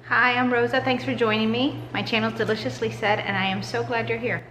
Hi, I'm Rosa. Thanks for joining me. My channel is Deliciously Said, and I am so glad you're here.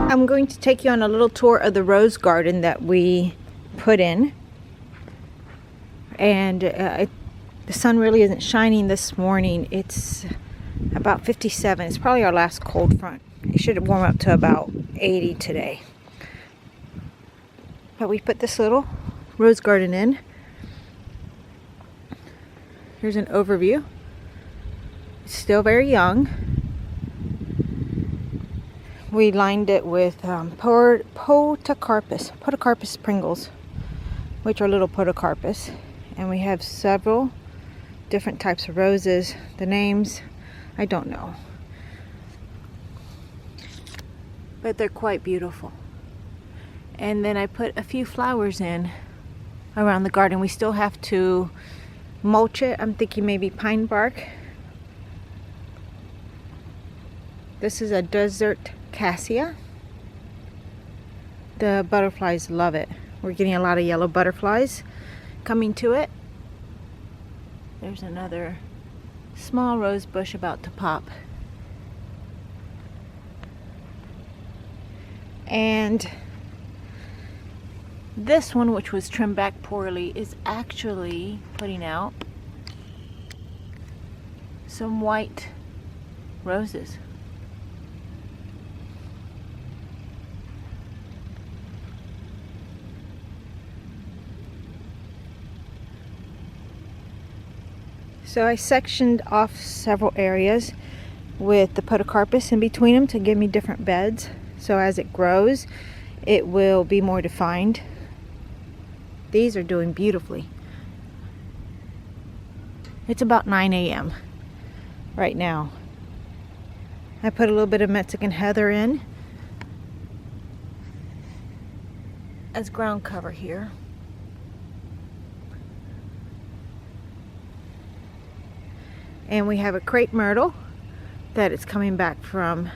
I'm going to take you on a little tour of the rose garden that we put in. And the sun really isn't shining this morning. It's about 57. It's probably our last cold front. It should warm up to about 80 today. But we put this little rose garden in. Here's an overview. It's still very young. We lined it with podocarpus Pringles, which are little podocarpus. And we have several different types of roses. The names, I don't know. But they're quite beautiful. And then I put a few flowers in around the garden. We still have to mulch it. I'm thinking maybe pine bark. This is a desert cassia. The butterflies love it. We're getting a lot of yellow butterflies coming to it. There's another small rose bush about to pop. And this one, which was trimmed back poorly, is actually putting out some white roses. So I sectioned off several areas with the podocarpus in between them to give me different beds. So as it grows, it will be more defined. These are doing beautifully. It's about 9 a.m. right now. I put a little bit of Mexican heather in as ground cover here. And we have a crepe myrtle that is coming back from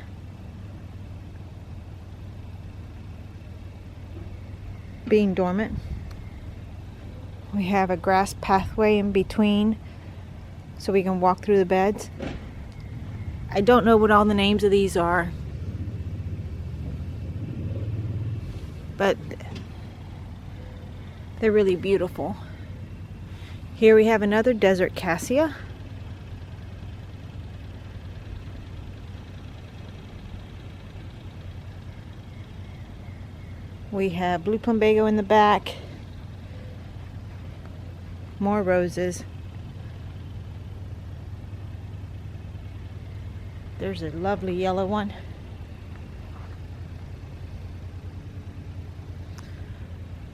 being dormant. We have a grass pathway in between so we can walk through the beds. I don't know what all the names of these are, but they're really beautiful. Here we have another desert cassia. We have blue plumbago in the back. More roses. There's a lovely yellow one.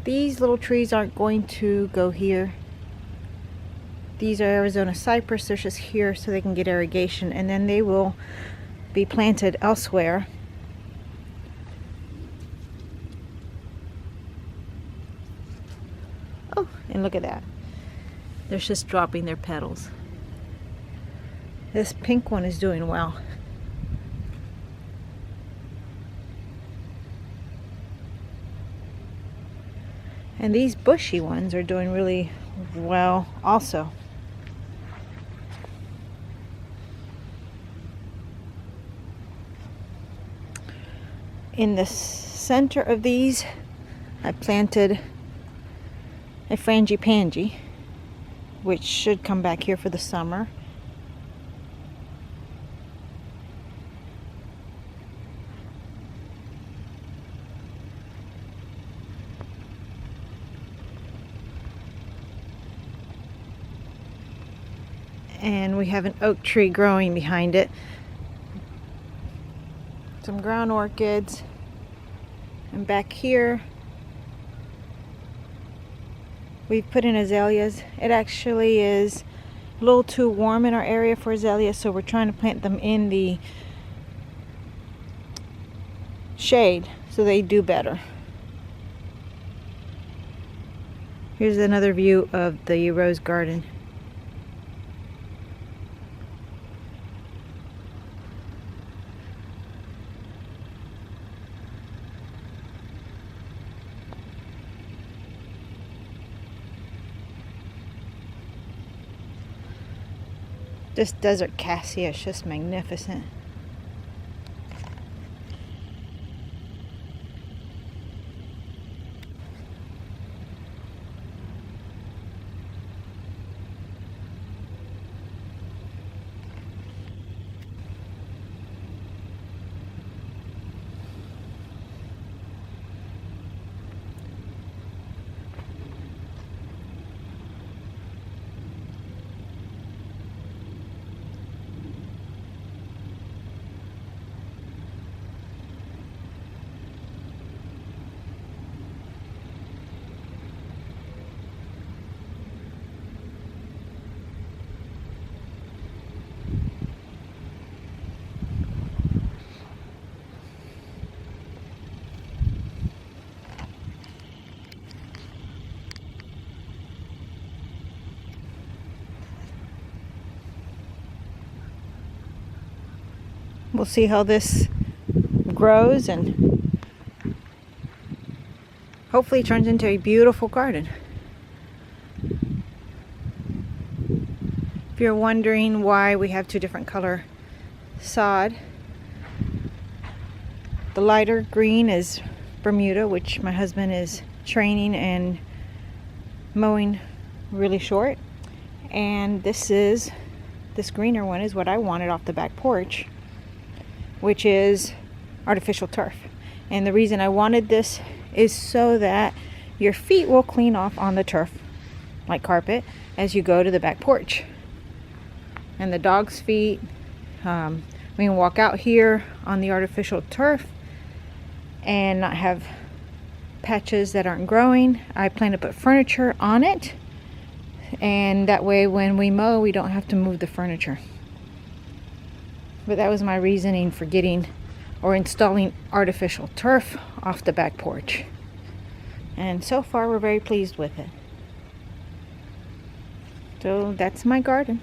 These little trees aren't going to go here. These are Arizona cypress. They're just here so they can get irrigation, and then they will be planted elsewhere. Oh, and look at that. They're just dropping their petals. This pink one is doing well. And these bushy ones are doing really well also. In the center of these, I planted a frangipani, which should come back here for the summer. And we have an oak tree growing behind it. Some ground orchids. And back here, we've put in azaleas. It actually is a little too warm in our area for azaleas, so we're trying to plant them in the shade so they do better. Here's another view of the rose garden. This desert cassia is just magnificent. We'll see how this grows and hopefully turns into a beautiful garden. If you're wondering why we have two different color sod, the lighter green is Bermuda, which my husband is training and mowing really short, and this greener one is what I wanted off the back porch, which is artificial turf. And the reason I wanted this is so that your feet will clean off on the turf like carpet as you go to the back porch. And the dog's feet, we can walk out here on the artificial turf and not have patches that aren't growing. I plan to put furniture on it, and that way when we mow we don't have to move the furniture. But that was my reasoning for getting or installing artificial turf off the back porch. And so far we're very pleased with it. So that's my garden.